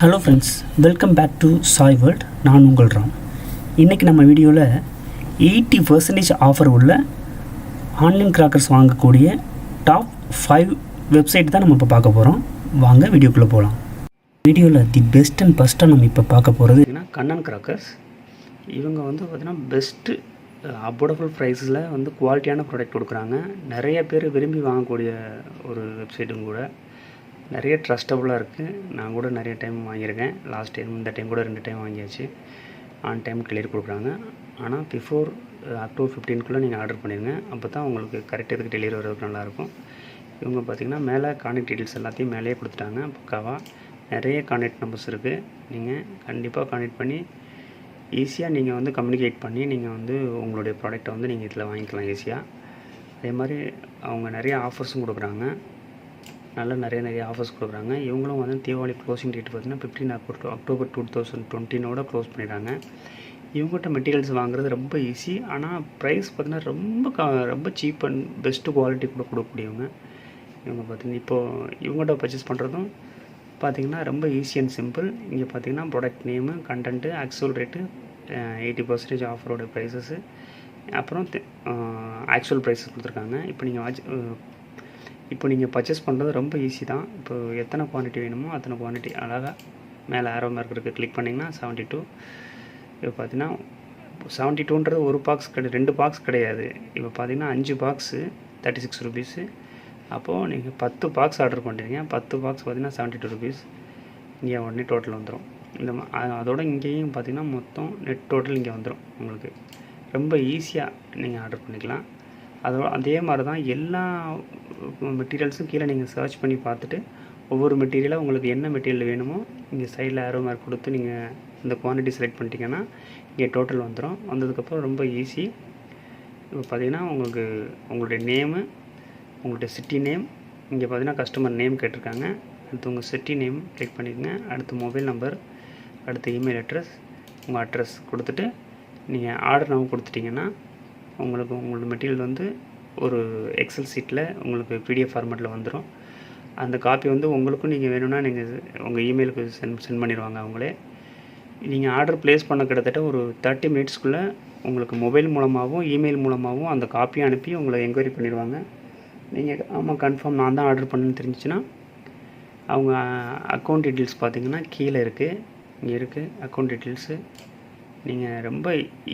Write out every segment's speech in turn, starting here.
Hello friends, welcome back to Sai world. நான் உங்கள் ராம். இன்றைக்கி நம்ம வீடியோவில் 80% ஆஃபர் உள்ள ஆன்லைன் கிராக்கர்ஸ் வாங்கக்கூடிய டாப் 5 வெப்சைட் தான் நம்ம இப்போ பார்க்க போகிறோம். வாங்க வீடியோக்குள்ளே போகலாம். வீடியோவில் தி பெஸ்ட் அண்ட் ஃபஸ்ட்டாக நம்ம இப்போ பார்க்க போகிறது கண்ணன் கிராக்கர்ஸ். இவங்க பார்த்திங்கன்னா பெஸ்ட்டு அஃபோர்டபுள் ப்ரைஸில் குவாலிட்டியான ப்ராடக்ட் கொடுக்குறாங்க. நிறைய பேர் விரும்பி வாங்கக்கூடிய ஒரு வெப்சைட்டும் கூட. நிறைய ட்ரஸ்டபுளாக இருக்குது. நான் கூட நிறைய டைம் வாங்கியிருக்கேன். லாஸ்ட் டைம் இந்த டைம் கூட 2 டைம் வாங்கியாச்சு. ஆன் டைம் கிளியர் கொடுக்குறாங்க. ஆனால் பிஃபோர் அக்டோபர் 15க்குள்ளே நீங்கள் ஆர்டர் பண்ணிடுங்க. அப்போ தான் உங்களுக்கு கரெக்டாக இதுக்கு டெலிவரி வரதுக்கு நல்லாயிருக்கும். இவங்க பார்த்திங்கன்னா மேலே கான்டாக்ட் டீட்டெயில்ஸ் எல்லாத்தையும் மேலேயே கொடுத்துட்டாங்க. பக்காவாக நிறைய கான்டாக்ட் நம்பர்ஸ் இருக்குது. நீங்கள் கண்டிப்பாக கான்டாக்ட் பண்ணி ஈஸியாக நீங்கள் கம்யூனிகேட் பண்ணி நீங்கள் உங்களுடைய ப்ராடக்ட்டை நீங்கள் இதில் வாங்கிக்கலாம் ஈஸியாக. அதே மாதிரி அவங்க நிறைய ஆஃபர்ஸும் கொடுக்குறாங்க. நிறைய ஆஃபர்ஸ் கொடுக்குறாங்க. இவங்களும் தீபாவளி க்ளோசிங் டேட் பார்த்திங்கன்னா 15 அக்டோபர் 2019 க்ளோஸ் பண்ணிடுறாங்க. இவங்ககிட்ட மெட்டீரியல்ஸ் வாங்குறது ரொம்ப ஈஸி. ஆனால் ப்ரைஸ் பார்த்திங்கன்னா ரொம்ப சீப் அண்ட் பெஸ்ட்டு குவாலிட்டி கூட கொடுக்கக்கூடியவங்க. இவங்க பார்த்திங்கன்னா இப்போது இவங்ககிட்ட பர்ச்சேஸ் பண்ணுறதும் பார்த்திங்கன்னா ரொம்ப ஈஸி அண்ட் சிம்பிள். இங்கே பார்த்திங்கன்னா product name, content, actual rate, 80% ஆஃபரோட ப்ரைஸஸ்ஸு, அப்புறம் ஆக்சுவல் ப்ரைஸஸ் கொடுத்துருக்காங்க. இப்போ நீங்கள் பர்ச்சேஸ் பண்ணுறது ரொம்ப ஈஸி தான். இப்போ எத்தனை குவான்டிட்டி வேணுமோ அத்தனை குவான்டிட்டி அழகாக மேலே ஆரோ மார்க்கருக்கு கிளிக் பண்ணிங்கன்னா 72. இப்போ பார்த்தீங்கன்னா 72ன்றது ஒரு பாக்ஸ் 2 பாக்ஸ் கிடையாது. இப்போ பார்த்தீங்கன்னா 5 பாக்ஸு 36 ருபீஸு. அப்போது நீங்கள் 10 பாக்ஸ் ஆர்டர் பண்ணுறீங்க. 10 பாக்ஸ் பார்த்தீங்கன்னா 72 ருபீஸ். இங்கே உடனே டோட்டல் வந்துடும். அதோட இங்கேயும் பார்த்தீங்கன்னா மொத்தம் நெட் டோட்டல் இங்கே வந்துடும். உங்களுக்கு ரொம்ப ஈஸியாக நீங்கள் ஆர்டர் பண்ணிக்கலாம். அதே மாதிரி தான் எல்லா மெட்டீரியல்ஸும் கீழே நீங்கள் சர்ச் பண்ணி பார்த்துட்டு ஒவ்வொரு மெட்டீரியலாக உங்களுக்கு என்ன மெட்டீரியல் வேணுமோ இங்கே சைடில் ஆரோ மார்க் கொடுத்து நீங்கள் இந்த குவான்டிட்டி செலக்ட் பண்ணிட்டீங்கன்னா இங்கே டோட்டல் வந்துடும். வந்ததுக்கப்புறம் ரொம்ப ஈஸி. இப்போ பார்த்திங்கன்னா உங்களுடைய நேமு, உங்களுடைய சிட்டி நேம், இங்கே பார்த்திங்கன்னா கஸ்டமர் நேம் கேட்டிருக்காங்க. அடுத்து உங்கள் சிட்டி நேம் கிளிக் பண்ணிக்கோங்க. அடுத்து மொபைல் நம்பர், அடுத்து இமெயில் அட்ரஸ், உங்கள் அட்ரஸ் கொடுத்துட்டு நீங்கள் ஆர்டர் நம்பர் கொடுத்துட்டிங்கன்னா உங்களோட மெட்டீரியல் ஒரு எக்ஸல் சீட்டில் உங்களுக்கு பிடிஎஃப் ஃபார்மேட்டில் வந்துடும். அந்த காப்பி உங்களுக்கும் நீங்கள் வேணும்னா நீங்கள் உங்கள் இமெயிலுக்கு சென்ட் பண்ணிடுவாங்க அவங்களே. நீங்கள் ஆர்டர் ப்ளேஸ் பண்ண கிட்டத்தட்ட ஒரு 30 மினிட்ஸ்க்குள்ளே உங்களுக்கு மொபைல் மூலமாகவும் இமெயில் மூலமாகவும் அந்த காப்பியை அனுப்பி உங்களை என்கொயரி பண்ணிடுவாங்க. நீங்கள் ஆமாம் கன்ஃபார்ம் நான் தான் ஆர்டர் பண்ணேன்னு தெரிஞ்சிச்சுன்னா அவங்க அக்கௌண்ட் டீட்டெயில்ஸ் பார்த்திங்கன்னா கீழே இருக்குது. இங்கே இருக்குது அக்கௌண்ட் டீட்டெயில்ஸு. நீங்கள் ரொம்ப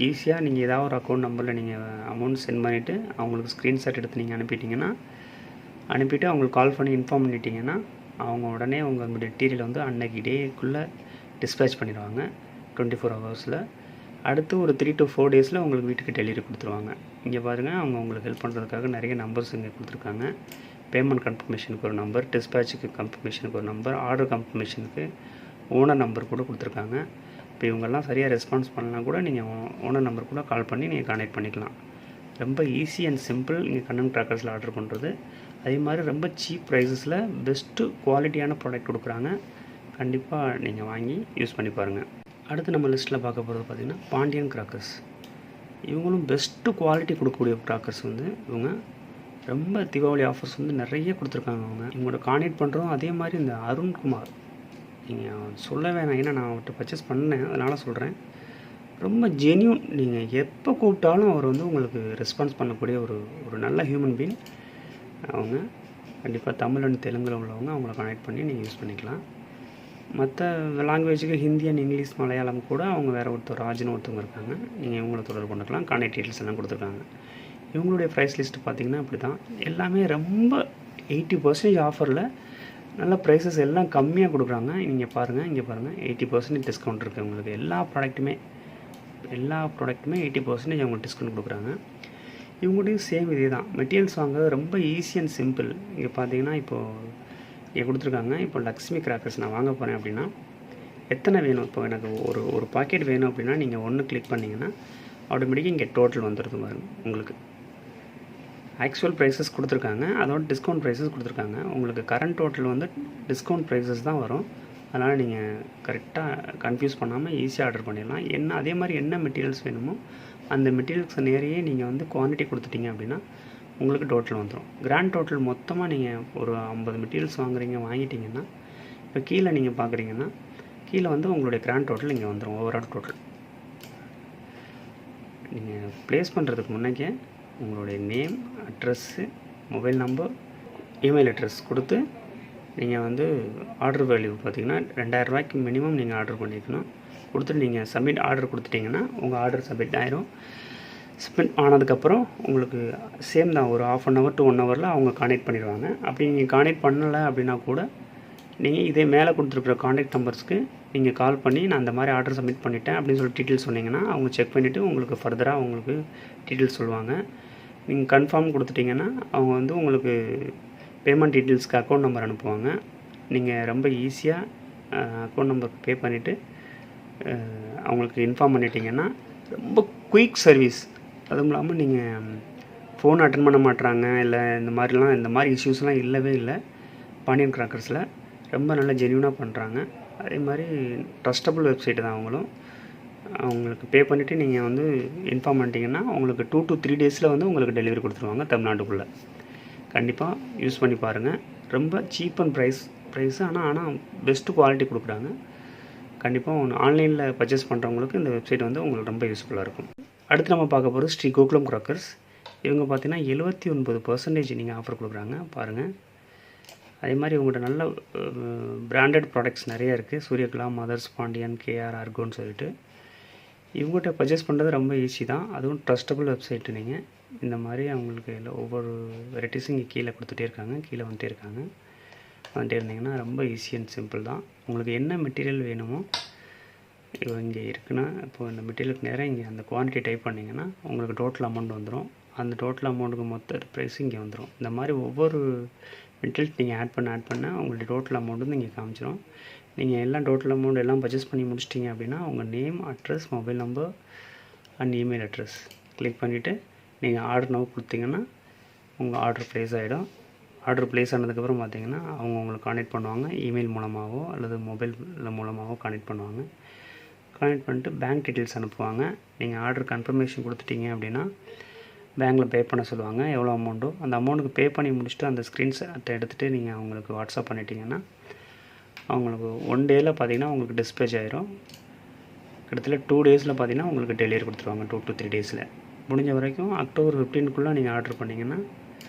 ஈஸியாக நீங்கள் ஏதாவது ஒரு அக்கௌண்ட் நம்பரில் நீங்கள் அமௌண்ட் சென்ட் பண்ணிவிட்டு அவங்களுக்கு ஸ்க்ரீன்ஷாட் எடுத்து நீங்கள் அனுப்பிட்டு அவங்களுக்கு கால் பண்ணி இன்ஃபார்ம் பண்ணிட்டீங்கன்னா அவங்க உடனே உங்கள் மெட்டீரியல் அன்னைக்கு டேக்குள்ளே டிஸ்பேச் பண்ணிடுவாங்க 24 ஹவர்ஸில். அடுத்து ஒரு 3 to 4 டேஸில் உங்களுக்கு வீட்டுக்கு டெலிவரி கொடுத்துருவாங்க. இங்கே பாருங்கள் அவங்க உங்களுக்கு ஹெல்ப் பண்ணுறதுக்காக நிறைய நம்பர்ஸ் இங்கே கொடுத்துருக்காங்க. பேமெண்ட் கன்ஃபர்மேஷனுக்கு ஒரு நம்பர், டிஸ்பேச்சுக்கு கன்ஃபர்மேஷனுக்கு ஒரு நம்பர், ஆர்டர் கன்ஃபர்மேஷனுக்கு ஓனர் நம்பர் கூட கொடுத்துருக்காங்க. இப்போ இவங்கெல்லாம் சரியாக ரெஸ்பான்ஸ் பண்ணலாம் கூட நீங்கள் ஓனர் நம்பர் கூட கால் பண்ணி நீங்கள் கான்டெக்ட் பண்ணிக்கலாம். ரொம்ப ஈஸி அண்ட் சிம்பிள் இங்கே கண்ணன் கிராக்கர்ஸில் ஆர்டர் பண்ணுறது. அதே மாதிரி ரொம்ப சீப் ப்ரைஸஸில் பெஸ்ட்டு குவாலிட்டியான ப்ராடக்ட் கொடுக்குறாங்க. கண்டிப்பாக நீங்கள் வாங்கி யூஸ் பண்ணி பாருங்கள். அடுத்து நம்ம லிஸ்ட்டில் பார்க்க போகிறது பார்த்திங்கன்னா பாண்டியன் கிராக்கர்ஸ். இவங்களும் பெஸ்ட்டு குவாலிட்டி கொடுக்கக்கூடிய கிராக்கர்ஸ் இவங்க ரொம்ப தீபாவளி ஆஃபர்ஸ் நிறைய கொடுத்துருக்காங்க. இவங்களோட கான்டெக்ட் பண்ணுறோம். அதே மாதிரி இந்த அருண்குமார் நீங்கள் சொல்ல வேணாம், ஏன்னா நான் அவர்கிட்ட பர்ச்சேஸ் பண்ணேன், அதனால் சொல்கிறேன். ரொம்ப ஜென்யூன். நீங்கள் எப்போ கூப்பிட்டாலும் அவர் உங்களுக்கு ரெஸ்பான்ஸ் பண்ணக்கூடிய ஒரு நல்ல ஹியூமன் பீயிங். அவங்க கண்டிப்பாக தமிழ் அண்ட் தெலுங்கில் உள்ளவங்க அவங்கள கனெக்ட் பண்ணி நீங்கள் யூஸ் பண்ணிக்கலாம். மற்ற லாங்குவேஜுக்கு ஹிந்தி அண்ட் இங்கிலீஷ், மலையாளம் கூட அவங்க வேறு ராஜ்னு ஒருத்தவங்க இருக்காங்க. நீங்கள் இவங்களை தொடர்பு பண்ணிக்கலாம். கான்டாக்ட் டீட்டெயில்ஸ் எல்லாம் கொடுத்துருக்காங்க. இவங்களுடைய ப்ரைஸ் லிஸ்ட்டு பார்த்திங்கன்னா அப்படி தான். எல்லாமே ரொம்ப 80% ஆஃபரில் நல்ல ப்ரைஸஸ் எல்லாம் கம்மியாக கொடுக்குறாங்க. இங்கே பாருங்கள் 80% டிஸ்கவுண்ட் இருக்குது உங்களுக்கு. எல்லா ப்ராடக்ட்டுமே 80% அவங்களுக்கு டிஸ்கவுண்ட் கொடுக்குறாங்க. இவங்கள்டையும் சேம் இதே தான். மெட்டீரியல்ஸ் வாங்குறது ரொம்ப ஈஸி அண்ட் சிம்பிள். இங்கே பார்த்தீங்கன்னா இப்போது இங்கே கொடுத்துருக்காங்க. இப்போ லக்ஷ்மி கிராக்கர்ஸ் நான் வாங்க போகிறேன் அப்படின்னா எத்தனை வேணும், இப்போ எனக்கு ஒரு பாக்கெட் வேணும் அப்படின்னா நீங்கள் ஒன்று கிளிக் பண்ணிங்கன்னா ஆட்டோமேட்டிக்காக இங்கே டோட்டல் வந்துடுது பாருங்க. உங்களுக்கு ஆக்சுவல் ப்ரைஸஸ் கொடுத்துருக்காங்க, அதோட டிஸ்கவுண்ட் ப்ரைஸஸ் கொடுத்துருக்காங்க. உங்களுக்கு கரண்ட் டோட்டல் டிஸ்கவுண்ட் ப்ரைஸஸ் தான் வரும். அதனால் நீங்கள் கரெக்டாக கன்ஃபியூஸ் பண்ணாமல் ஈஸியாக ஆர்டர் பண்ணிடலாம். அதே மாதிரி என்ன மெட்டீரியல்ஸ் வேணுமோ அந்த மெட்டீரியல்ஸ் நேரையே நீங்கள் குவான்டிட்டி கொடுத்துட்டீங்க அப்படின்னா உங்களுக்கு டோட்டல் வந்துடும். கிராண்ட் டோட்டல் மொத்தமாக நீங்கள் ஒரு 50 மெட்டீரியல்ஸ் வாங்கிட்டீங்கன்னா இப்போ கீழே நீங்கள் பார்க்குறீங்கன்னா கீழே வந்து உங்களுடைய கிராண்ட் டோட்டல் இங்கே வந்துடும், ஓவரால் டோட்டல். நீங்கள் ப்ளேஸ் பண்ணுறதுக்கு முன்னாடியே உங்களுடைய name, address, mobile number, email address கொடுத்து நீங்கள் வந்து ஆர்டர் வேல்யூ பார்த்திங்கன்னா 2000 ரூபாய்க்கு மினிமம் நீங்கள் ஆர்டர் பண்ணிக்கணும். கொடுத்துட்டு நீங்கள் சப்மிட் ஆர்டர் கொடுத்துட்டிங்கன்னா உங்கள் ஆர்டர் சப்மிட் ஆயிரும். சப்மிட் ஆனதுக்கப்புறம் உங்களுக்கு சேம் தான், ஒரு 1/2 hour to 1 hour அவங்க கான்டெக்ட் பண்ணிடுவாங்க. அப்படி நீங்கள் கான்டெக்ட் பண்ணலை அப்படின்னா கூட நீங்கள் இதே மேலே கொடுத்துருக்குற கான்டாக்ட் நம்பர்ஸ்க்கு நீங்கள் கால் பண்ணி நான் அந்த மாதிரி ஆர்டர் சப்மிட் பண்ணிட்டேன் அப்படின்னு சொல்லி டீட்டெயில்ஸ் சொன்னீங்கன்னா அவங்க செக் பண்ணிவிட்டு உங்களுக்கு ஃபர்தராக உங்களுக்கு டீட்டெயில்ஸ் சொல்லுவாங்க. நீங்கள் கன்ஃபார்ம் கொடுத்துட்டிங்கன்னா அவங்க வந்து உங்களுக்கு பேமெண்ட் டீட்டெயில்ஸ்க்கு அக்கௌண்ட் நம்பர் அனுப்புவாங்க. நீங்கள் ரொம்ப ஈஸியாக அக்கௌண்ட் நம்பருக்கு பே பண்ணிவிட்டு அவங்களுக்கு இன்ஃபார்ம் பண்ணிட்டீங்கன்னா ரொம்ப குயிக் சர்வீஸ். அதுவும் இல்லாமல் நீங்கள் ஃபோன் அட்டன் பண்ண மாட்டுறாங்க இல்லை இந்த மாதிரி இஷ்யூஸ்லாம் இல்லவே இல்லை. பாண்டியன் கிராக்கர்ஸில் ரொம்ப நல்லா ஜென்யூனாக பண்ணுறாங்க. அதே மாதிரி ட்ரஸ்டபுள் வெப்சைட்டு தான் அவங்களும். அவங்களுக்கு பே பண்ணிவிட்டு நீங்கள் வந்து இன்ஃபார்ம் பண்ணிட்டீங்கன்னா உங்களுக்கு 2 to 3 days வந்து உங்களுக்கு டெலிவரி கொடுத்துருவாங்க தமிழ்நாட்டுக்குள்ளே. கண்டிப்பாக யூஸ் பண்ணி பாருங்கள். ரொம்ப சீப் அண்ட் ப்ரைஸு ஆனால் பெஸ்ட்டு குவாலிட்டி கொடுக்குறாங்க. கண்டிப்பாக ஆன்லைனில் பர்ச்சேஸ் பண்ணுறவங்களுக்கு இந்த வெப்சைட் வந்து உங்களுக்கு ரொம்ப யூஸ்ஃபுல்லாக இருக்கும். அடுத்து நம்ம பார்க்க போகிறது ஸ்ரீ கோகுலம் கிராக்கர்ஸ். இவங்க பார்த்தீங்கன்னா 79% நீங்கள் ஆஃபர் கொடுக்குறாங்க பாருங்கள். அதே மாதிரி உங்கள்கிட்ட நல்ல பிராண்டட் ப்ராடக்ட்ஸ் நிறைய இருக்குது. சூரியகலா, மதர்ஸ், பாண்டியன், கேஆர், ஆர்கோன்னு சொல்லிட்டு இவங்ககிட்ட பர்ச்சேஸ் பண்ணுறது ரொம்ப ஈஸி தான். அதுவும் ட்ரஸ்டபுள் வெப்சைட்டு. நீங்கள் இந்த மாதிரி அவங்களுக்கு ஒவ்வொரு வெரைட்டிஸும் இங்கே கீழே கொடுத்துட்டே இருக்காங்க, கீழே வந்துட்டே இருந்தீங்கன்னா ரொம்ப ஈஸி அண்ட் சிம்பிள் தான். உங்களுக்கு என்ன மெட்டீரியல் வேணுமோ இங்கே இருக்குன்னா இப்போது இந்த மெட்டீரியலுக்கு நேராக இங்கே அந்த குவான்டிட்டி டைப் பண்ணிங்கன்னா உங்களுக்கு டோட்டல் அமௌண்ட் வந்துடும். அந்த டோட்டல் அமௌண்ட்டுக்கு மொத்த ப்ரைஸ் இங்கே வந்துடும். இந்த மாதிரி ஒவ்வொரு மெட்டீரியல்ஸ் நீங்கள் ஆட் பண்ண உங்களுடைய டோட்டல் அமௌண்ட் வந்து இங்கே காமிச்சிடும். நீங்கள் எல்லாம் டோட்டல் அமௌண்ட் எல்லாம் பர்ச்சேஸ் பண்ணி முடிச்சிட்டிங்க அப்படின்னா உங்கள் name, address, mobile number and email address click பண்ணிவிட்டு நீங்கள் ஆர்டர் நம்பர் கொடுத்தீங்கன்னா உங்கள் ஆர்டர் ப்ளேஸ் ஆகிடும். ஆர்டர் ப்ளேஸ் ஆனதுக்கப்புறம் பார்த்தீங்கன்னா அவங்க உங்களுக்கு கான்டெக்ட் பண்ணுவாங்க. இமெயில் மூலமாகவோ அல்லது மொபைல் மூலமாகவோ கான்டெக்ட் பண்ணுவாங்க. கான்டெக்ட் பண்ணிட்டு பேங்க் டீட்டெயில்ஸ் அனுப்புவாங்க. நீங்கள் ஆர்டர் கன்ஃபர்மேஷன் கொடுத்துட்டீங்க அப்படின்னா பேங்க்கில் பே பண்ண சொல்லுவாங்க. எவ்வளோ அமௌண்ட்டோ அந்த அமௌண்ட்டுக்கு பே பண்ணி முடிச்சுட்டு அந்த ஸ்க்ரீன்ஷாட்டை எடுத்துகிட்டு நீங்கள் அவங்களுக்கு வாட்ஸ்அப் பண்ணிட்டீங்கன்னா அவங்களுக்கு 1 day பார்த்தீங்கன்னா உங்களுக்கு டிஸ்பேச் ஆயிரும். கிட்டத்தட்ட 2 days பார்த்தீங்கன்னா உங்களுக்கு டெலிவரி கொடுத்துருவாங்க. 2 to 3 days. முடிஞ்ச வரைக்கும் October 15 நீங்கள் ஆர்டர் பண்ணிங்கன்னா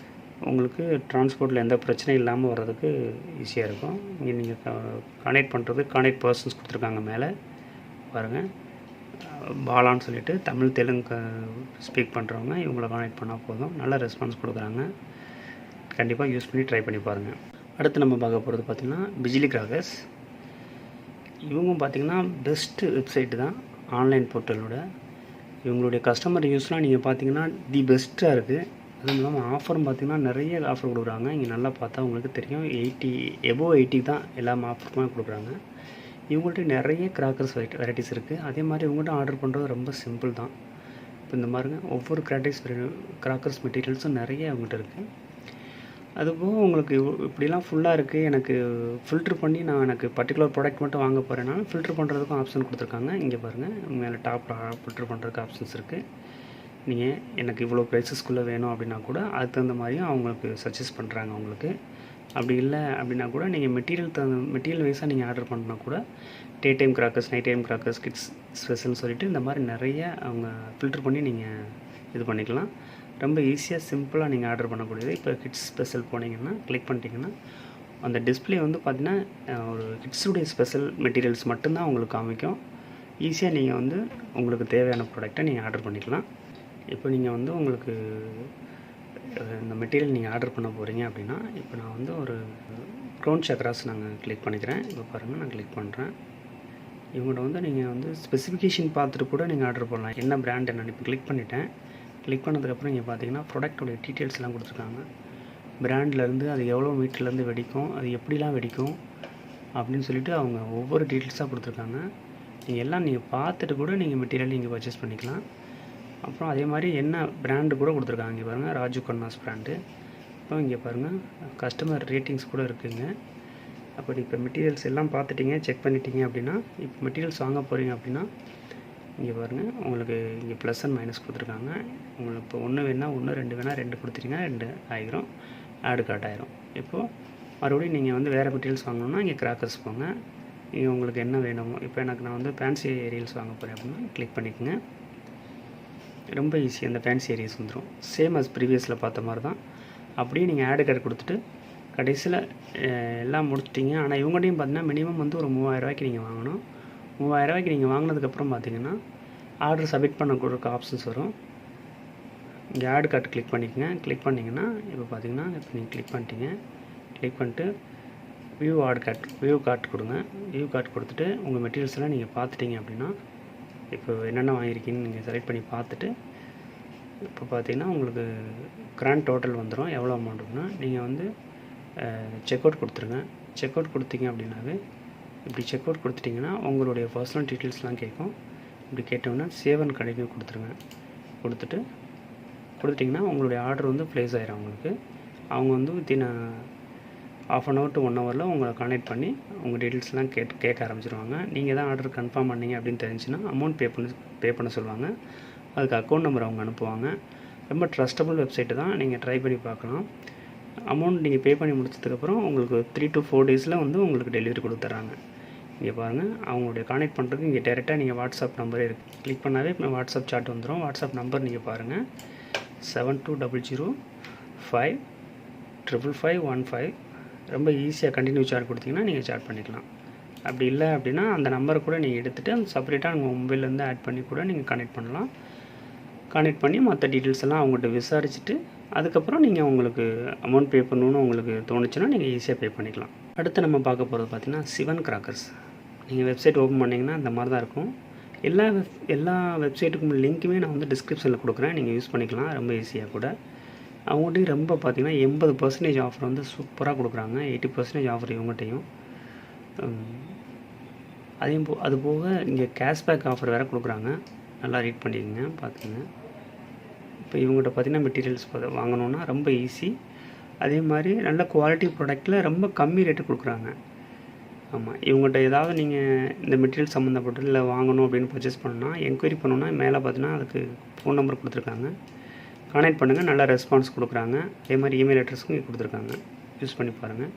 உங்களுக்கு டிரான்ஸ்போர்ட்டில் எந்த பிரச்சனையும் இல்லாமல் வர்றதுக்கு ஈஸியாக இருக்கும். இங்கே நீங்கள் கான்டெக்ட் பர்சன்ஸ் கொடுத்துருக்காங்க மேலே பாருங்கள். பாலான்னு சொல்லிட்டு தமிழ், தெலுங்கு ஸ்பீக் பண்ணுறவங்க இவங்களை கான்டெக்ட் பண்ணால் போதும். நல்ல ரெஸ்பான்ஸ் கொடுக்குறாங்க. கண்டிப்பாக யூஸ் பண்ணி ட்ரை பண்ணி பாருங்கள். அடுத்து நம்ம பார்க்க போகிறது பார்த்திங்கன்னா பிஜிலி கிராக்கர்ஸ். இவங்க பார்த்திங்கன்னா பெஸ்ட்டு வெப்சைட்டு தான் ஆன்லைன் போர்ட்டலோட. இவங்களுடைய கஸ்டமர் யூஸ்லாம் நீங்கள் பார்த்தீங்கன்னா தி பெஸ்ட்டாக இருக்குது. அதுவும் இல்லாமல் ஆஃபரும் பார்த்திங்கன்னா நிறைய ஆஃபர் கொடுக்குறாங்க. இங்கே நல்லா பார்த்தா உங்களுக்கு தெரியும். 80 தான் எல்லா ஆஃபருமே கொடுக்குறாங்க. இவங்கள்ட்ட நிறைய கிராக்கர்ஸ் வெரைட்டிஸ் இருக்குது. அதே மாதிரி இவங்கள்ட்ட ஆர்டர் பண்ணுறது ரொம்ப சிம்பிள் தான். இப்போ இந்த மாதிரிங்க ஒவ்வொரு கிராக்கர்ஸ் மெட்டீரியல்ஸும் நிறைய அவங்கள்ட்ட இருக்குது. அதுபோக உங்களுக்கு இப்படிலாம் ஃபுல்லாக இருக்குது, எனக்கு ஃபில்ட்ரு பண்ணி நான் எனக்கு பர்டிகுலர் ப்ராடக்ட் மட்டும் வாங்க போகிறேன்னா ஃபில்ட்ரு பண்ணுறதுக்கும் ஆப்ஷன் கொடுத்துருக்காங்க. இங்கே பாருங்கள், மேலே டாப்பில் ஃபில்ட்ரு பண்ணுறதுக்கு ஆப்ஷன்ஸ் இருக்குது. நீங்கள் எனக்கு இவ்வளோ ப்ரைஸஸ்க்குள்ளே வேணும் அப்படின்னா கூட அதுக்கு தகுந்த மாதிரியும் அவங்களுக்கு சஜஸ்ட் பண்ணுறாங்க. உங்களுக்கு அப்படி இல்லை அப்படின்னா கூட நீங்கள் மெட்டீரியல் வைஸாக நீங்கள் ஆர்டர் பண்ணால் கூட day time crackers, night time crackers, kids ஸ்பெஷல்னு சொல்லிட்டு இந்த மாதிரி நிறைய அவங்க ஃபில்ட்ரு பண்ணி நீங்கள் இது பண்ணிக்கலாம். ரொம்ப ஈஸியாக சிம்பிளாக நீங்கள் ஆர்டர் பண்ணக்கூடியது. இப்போ கிட்ஸ் ஸ்பெஷல் போனீங்கன்னா கிளிக் பண்ணிட்டீங்கன்னா அந்த டிஸ்பிளே வந்து பார்த்திங்கன்னா ஒரு கிட்ஸுடைய ஸ்பெஷல் மெட்டீரியல்ஸ் மட்டும்தான் உங்களுக்கு காமிக்கும். ஈஸியாக நீங்கள் வந்து உங்களுக்கு தேவையான ப்ராடக்டை நீங்கள் ஆர்டர் பண்ணிக்கலாம். இப்போ நீங்கள் வந்து உங்களுக்கு இந்த மெட்டீரியல் நீங்கள் ஆர்டர் பண்ண போகிறீங்க அப்படின்னா இப்போ நான் வந்து ஒரு க்ரௌன் சக்ராஸ் நாங்கள் கிளிக் பண்ணிக்கிறேன். இப்போ பாருங்கள், நான் கிளிக் பண்ணுறேன். இவங்கள்ட்ட வந்து நீங்கள் வந்து ஸ்பெசிஃபிகேஷன் பார்த்துட்டு கூட நீங்கள் ஆர்டர் பண்ணலாம். என்ன பிராண்ட் நான் இப்போ கிளிக் பண்ணிட்டேன். கிளிக் பண்ணதுக்கப்புறம் இங்கே பார்த்தீங்கன்னா ப்ராடக்டோடைய டீட்டெயில்ஸ்லாம் கொடுத்துருக்காங்க. பிராண்ட்லேருந்து அது எவ்வளோ மீட்டர்லேருந்து வெடிக்கும், அது எப்படிலாம் வெடிக்கும் அப்படின்னு சொல்லிட்டு அவங்க ஒவ்வொரு டீட்டெயில்ஸாக கொடுத்துருக்காங்க. நீங்கள் பார்த்துட்டு கூட நீங்கள் மெட்டீரியல் நீங்கள் பர்ச்சேஸ் பண்ணிக்கலாம். அப்புறம் அதே மாதிரி என்ன பிராண்டு கூட கொடுத்துருக்காங்க. இங்கே பாருங்கள், ராஜு கண்ணாஸ் பிராண்டு. அப்புறம் இங்கே பாருங்கள், கஸ்டமர் ரேட்டிங்ஸ் கூட இருக்குதுங்க. அப்படி இப்போ மெட்டீரியல்ஸ் எல்லாம் பார்த்துட்டிங்க, செக் பண்ணிட்டீங்க அப்படின்னா இப்போ மெட்டீரியல்ஸ் வாங்க போகிறீங்க அப்படின்னா இங்கே பாருங்கள், உங்களுக்கு இங்கே ப்ளஸ் அண்ட் மைனஸ் கொடுத்துருக்காங்க. உங்களுக்கு இப்போ 1 வேணால் 1, 2 வேணால் 2 கொடுத்துட்டிங்கன்னா 2 ஆகிரும், ஆடு கார்ட் ஆகிரும். இப்போது மறுபடியும் நீங்கள் வந்து வேறு மெட்டீரியல்ஸ் வாங்கணுன்னா இங்கே கிராக்கர்ஸ் போங்க. நீங்கள் உங்களுக்கு என்ன வேணுமோ, இப்போ எனக்கு நான் வந்து ஃபேன்சி ரீல்ஸ் வாங்க போகிறேன் அப்படின்னா கிளிக் பண்ணிக்கோங்க. ரொம்ப ஈஸி, அந்த ஃபேன்சி ஏரியாஸ் வந்துடும். சேம் அஸ் ப்ரீவியஸில் பார்த்த மாதிரி தான். அப்படியே நீங்கள் ஆடு கார்டு கொடுத்துட்டு கடைசியில் எல்லாம் முடிச்சிட்டிங்க. ஆனால் இவங்கள்டையும் பார்த்தீங்கன்னா மினிமம் வந்து ஒரு 3000 நீங்கள் வாங்கணும். 3000 நீங்கள் வாங்கினதுக்கப்புறம் பார்த்தீங்கன்னா ஆர்டர் சப்மிட் பண்ண கொடுக்க ஆப்ஷன்ஸ் வரும். இங்கே ஆடு கார்டு கிளிக் பண்ணிக்கோங்க. கிளிக் பண்ணிங்கன்னா இப்போ பார்த்தீங்கன்னா இப்போ நீங்கள் கிளிக் பண்ணிட்டீங்க. கிளிக் பண்ணிட்டு வியூ கார்டு கொடுங்க. வியூ கார்டு கொடுத்துட்டு உங்கள் மெட்டீரியல்ஸ்லாம் நீங்கள் பார்த்துட்டிங்க அப்படின்னா இப்போ என்னென்ன வாங்கியிருக்கீங்கன்னு நீங்கள் செலக்ட் பண்ணி பார்த்துட்டு இப்போ பார்த்தீங்கன்னா உங்களுக்கு கிராண்ட் டோட்டல் வந்துடும். எவ்வளோ அமௌண்ட் இருக்குன்னா நீங்கள் வந்து செக் அவுட் கொடுத்துருங்க. செக் அவுட் கொடுத்தீங்க அப்படின்னாவே இப்படி செக் அவுட் கொடுத்துட்டிங்கன்னா உங்களுடைய பர்சனல் டீட்டெயில்ஸ்லாம் கேட்கும். இப்படி கேட்டோம்னா சேவ் அண்ட் கண்டினியூ கொடுத்துருங்க. கொடுத்துட்டிங்கன்னா உங்களுடைய ஆர்டர் வந்து ப்ளேஸ் ஆகிடும். உங்களுக்கு அவங்க வந்து வித்தின் ½ hour to 1 hour உங்களை கான்டெக்ட் பண்ணி உங்கள் டீட்டெயில்ஸ்லாம் கேட்க ஆரம்பிச்சிருவாங்க. நீங்கள் தான் ஆர்டர் கன்ஃபார்ம் பண்ணீங்க அப்படின்னு தெரிஞ்சுன்னா அமௌண்ட் பே பண்ண சொல்லுவாங்க. அதுக்கு அக்கௌண்ட் நம்பர் அவங்க அனுப்புவாங்க. ரொம்ப ட்ரஸ்டபுள் வெப்சைட்டு தான், நீங்கள் ட்ரை பண்ணி பார்க்கலாம். அமௌண்ட் நீங்கள் பே பண்ணி முடிச்சதுக்கப்புறம் உங்களுக்கு 3 to 4 days வந்து உங்களுக்கு டெலிவரி கொடுத்துட்றாங்க. இங்கே பாருங்கள், அவங்களுடைய கான்டெக்ட் பண்ணுறதுக்கு இங்கே டேரெக்டாக நீங்கள் வாட்ஸ்அப் நம்பரே இருக்குது. கிளிக் பண்ணாவே இப்போ வாட்ஸ்அப் சாட் வந்துடும். வாட்ஸ்அப் நம்பர் நீங்கள் பாருங்கள் 7200555515. ரொம்ப ஈஸியாக கண்டினியூ சார்ட் கொடுத்தீங்கன்னா நீங்கள் சார்ட் பண்ணிக்கலாம். அப்படி இல்லை அப்படின்னா அந்த நம்பரை கூட நீங்கள் எடுத்துகிட்டு அந்த செப்பரேட்டாக உங்கள் மொபைல்லேருந்து ஆட் பண்ணி கூட நீங்கள் கனெக்ட் பண்ணலாம். கனெக்ட் பண்ணி மற்ற டீட்டெயில்ஸ் எல்லாம் அவங்கள்ட்ட விசாரிச்சுட்டு அதுக்கப்புறம் நீங்கள் உங்களுக்கு அமௌண்ட் பே பண்ணணுன்னு உங்களுக்கு தோணுச்சுன்னா நீங்கள் ஈஸியாக பே பண்ணிக்கலாம். அடுத்து நம்ம பார்க்க போகிறது பார்த்திங்கன்னா சிவன் கிராக்கர்ஸ். நீங்கள் வெப்சைட் ஓப்பன் பண்ணிங்கன்னா இந்த மாதிரி தான் இருக்கும். எல்லா வெப்சைட்டுக்கும் லிங்க்குமே நான் வந்து டிஸ்கிரிப்ஷனில் கொடுக்குறேன், நீங்கள் யூஸ் பண்ணிக்கலாம் ரொம்ப ஈஸியாக கூட. அவங்கள்ட்டையும் ரொம்ப பார்த்திங்கன்னா 80% ஆஃபர் வந்து சூப்பராக கொடுக்குறாங்க. 80% ஆஃபர் இவங்கள்ட்டையும். அது போக இங்கே கேஷ்பேக் ஆஃபர் வேறு கொடுக்குறாங்க. நல்லா ரீட் பண்ணிக்கோங்க, பார்த்துங்க. இப்போ இவங்கள்ட்ட பார்த்திங்கன்னா மெட்டீரியல்ஸ் வாங்கணுன்னா ரொம்ப ஈஸி. அதே மாதிரி நல்ல குவாலிட்டி ப்ராடக்ட்டில் ரொம்ப கம்மி ரேட்டு கொடுக்குறாங்க. ஆமாம், இவங்கள்ட்ட ஏதாவது நீங்கள் இந்த மெட்டீரியல் சம்மந்தப்பட்டு இல்லை வாங்கணும் அப்படின்னு பர்ச்சேஸ் பண்ணணுன்னா என்கொயரி பண்ணணுன்னா மேலே பார்த்தீங்கன்னா அதுக்கு ஃபோன் நம்பர் கொடுத்துருக்காங்க. கான்டெக்ட் பண்ணுங்கள், நல்லா ரெஸ்பான்ஸ் கொடுக்குறாங்க. அதே மாதிரி இமெயில் அட்ரஸும் இங்கே கொடுத்துருக்காங்க, யூஸ் பண்ணி பாருங்கள்.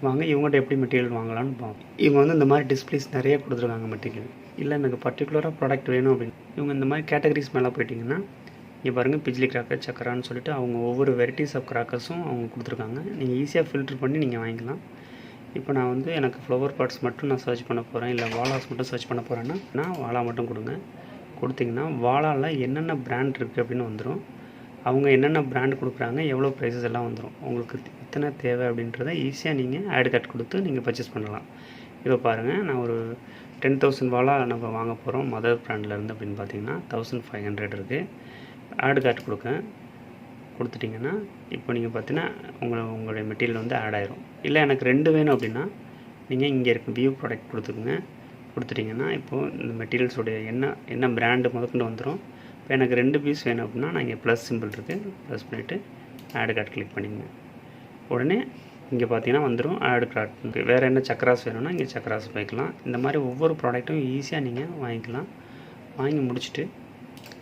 வாங்க இவங்கள்ட்ட எப்படி மெட்டீரியல் வாங்கலான்னு பார்ப்போம். இவங்க வந்து இந்த மாதிரி டிஸ்பிளேஸ் நிறைய கொடுத்துருக்காங்க மெட்டீரியல். இல்லை எனக்கு பர்டிகுலராக ப்ராடக்ட் வேணும் அப்படின்னு இவங்க இந்த மாதிரி கேட்டகரிஸ் மேலே போயிட்டிங்கன்னா இங்கே பாருங்கள் பிஜ்லி கிராக்கர், சக்கரான்னு சொல்லிட்டு அவங்க ஒவ்வொரு வெரைட்டிஸ் ஆஃப் கிராக்கர்ஸும் அவங்க கொடுத்துருக்காங்க. நீங்கள் ஈஸியாக ஃபில்ட்ரு பண்ணி நீங்கள் வாங்கிக்கலாம். இப்போ நான் வந்து எனக்கு ஃப்ளவர் பார்ட்ஸ் மட்டும் நான் சர்ச் பண்ண போகிறேன், இல்லை வாலாஸ் மட்டும் சர்ச் பண்ண போகிறேன்னா நான் வாலா மட்டும் கொடுத்திங்கன்னா வாலாவில் என்னென்ன பிராண்ட் இருக்குது அப்படின்னு வந்துடும். அவங்க என்னென்ன பிராண்ட் கொடுக்குறாங்க, எவ்வளோ ப்ரைஸஸ் எல்லாம் வந்துடும். உங்களுக்கு எத்தனை தேவை அப்படின்றத ஈஸியாக நீங்கள் ஆட் கார்டு கொடுத்து நீங்கள் பர்ச்சேஸ் பண்ணலாம். இப்போ பாருங்கள், நான் ஒரு 10,000 வாலா நம்ம வாங்க போகிறோம் மதர் பிராண்ட்லேருந்து அப்படின்னு பார்த்தீங்கன்னா 1500 இருக்குது. ஆட் கார்டு கொடுத்துட்டிங்கன்னா இப்போ நீங்கள் பார்த்தீங்கன்னா உங்களுடைய மெட்டீரியல் வந்து ஆட் ஆயிரும். இல்லை எனக்கு 2 வேணும் அப்படின்னா நீங்கள் இங்கே இருக்க வியூ ப்ராடக்ட் கொடுத்துட்டிங்கன்னா இப்போது இந்த மெட்டீரியல்ஸோடைய என்ன பிராண்டு முதற்கொண்டு வந்துடும். இப்போ எனக்கு 2 பீஸ் வேணும் அப்படின்னா நான் இங்கே ப்ளஸ் சிம்பிள் இருக்குது, ப்ளஸ் பண்ணிவிட்டு ஆட் கார்டு கிளிக் பண்ணிங்க. உடனே இங்கே பார்த்தீங்கன்னா வந்துடும் ஆட் கார்டு. வேறு என்ன சக்கராஸ் வேணும்னா இங்கே சக்கராஸ் வைக்கலாம். இந்த மாதிரி ஒவ்வொரு ப்ராடக்ட்டும் ஈஸியாக நீங்கள் வாங்கிக்கலாம். வாங்கி முடிச்சுட்டு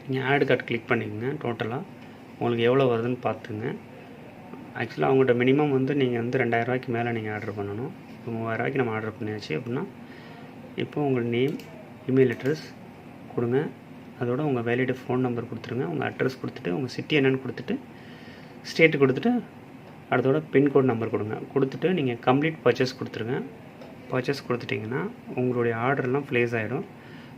நீங்கள் ஆட் கார்டு கிளிக் பண்ணிக்கோங்க. டோட்டலாக உங்களுக்கு எவ்வளோ வருதுன்னு பார்த்துங்க. ஆக்சுவலாக அவங்கள்ட்ட மினிமம் வந்து நீங்கள் வந்து 2000 மேலே நீங்கள் ஆர்டர் பண்ணணும். இப்போ 3000 நம்ம ஆர்டர் பண்ணியாச்சு அப்படின்னா இப்போ உங்கள் நேம், இமெயில் அட்ரஸ் கொடுங்க. அதோட உங்கள் வேலிட் ஃபோன் நம்பர் கொடுத்துருங்க. உங்கள் அட்ரஸ் கொடுத்துட்டு உங்கள் சிட்டி என்னென்னு கொடுத்துட்டு ஸ்டேட்டு கொடுத்துட்டு அதோட பின்கோட் நம்பர் கொடுத்துட்டு நீங்கள் கம்ப்ளீட் பர்ச்சேஸ் கொடுத்துருங்க. பர்ச்சேஸ் கொடுத்துட்டிங்கன்னா உங்களுடைய ஆர்டர்லாம் ப்ளேஸ் ஆகிடும்.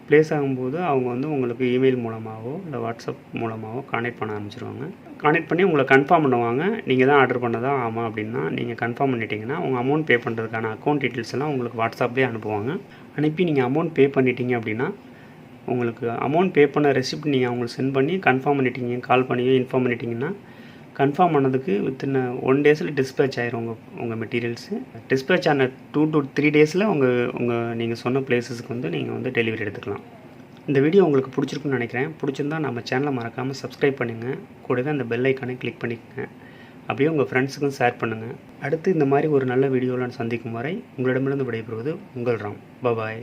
ப்ளேஸ் ஆகும்போது அவங்க வந்து உங்களுக்கு இமெயில் மூலமாகவோ இல்லை வாட்ஸ்அப் மூலமாகவோ கான்டெக்ட் பண்ண ஆரம்பிச்சிருவாங்க. கான்டெக்ட் பண்ணி உங்களை கன்ஃபார்ம் பண்ணுவாங்க. நீங்கள் தான் ஆர்டர் பண்ணதா ஆமாம் அப்படின்னா நீங்கள் கன்ஃபார்ம் பண்ணிட்டீங்கன்னா உங்கள் அமௌண்ட் பே பண்ணுறதுக்கான அக்கௌண்ட் டீட்டெயில்ஸ் எல்லாம் உங்களுக்கு வாட்ஸ்அப்லேயே அனுப்புவாங்க. அனுப்பி நீங்கள் அமௌண்ட் பே பண்ணிட்டீங்க அப்படின்னா உங்களுக்கு அமௌண்ட் பே பண்ண ரெசிப்ட் நீங்கள் அவங்களுக்கு சென்ட் பண்ணி கன்ஃபார்ம் பண்ணிட்டீங்க, கால் பண்ணியோ இன்ஃபார்ம் பண்ணிட்டீங்கன்னா கன்ஃபார்ம் பண்ணதுக்கு வித்தின் 1 days டிஸ்பேச் ஆயிரும் உங்கள் மெட்டீரியல்ஸு. டிஸ்பேச் ஆன 2 to 3 days நீங்கள் சொன்ன பிளேஸஸ்க்கு வந்து நீங்கள் வந்து டெலிவரி எடுத்துக்கலாம். இந்த வீடியோ உங்களுக்கு பிடிச்சிருக்குன்னு நினைக்கிறேன். பிடிச்சிருந்தா நம்ம சேனலை மறக்காமல் சப்ஸ்கிரைப் பண்ணுங்கள். கூடவே அந்த பெல் ஐக்கானை கிளிக் பண்ணிக்கோங்க. அப்படியே உங்கள் ஃப்ரெண்ட்ஸுக்கும் ஷேர் பண்ணுங்கள். அடுத்து இந்த மாதிரி ஒரு நல்ல வீடியோவில் சந்திக்கும் வரை உங்களிடமிருந்து விடைபெறுவது உங்கள் ராம். பாய்.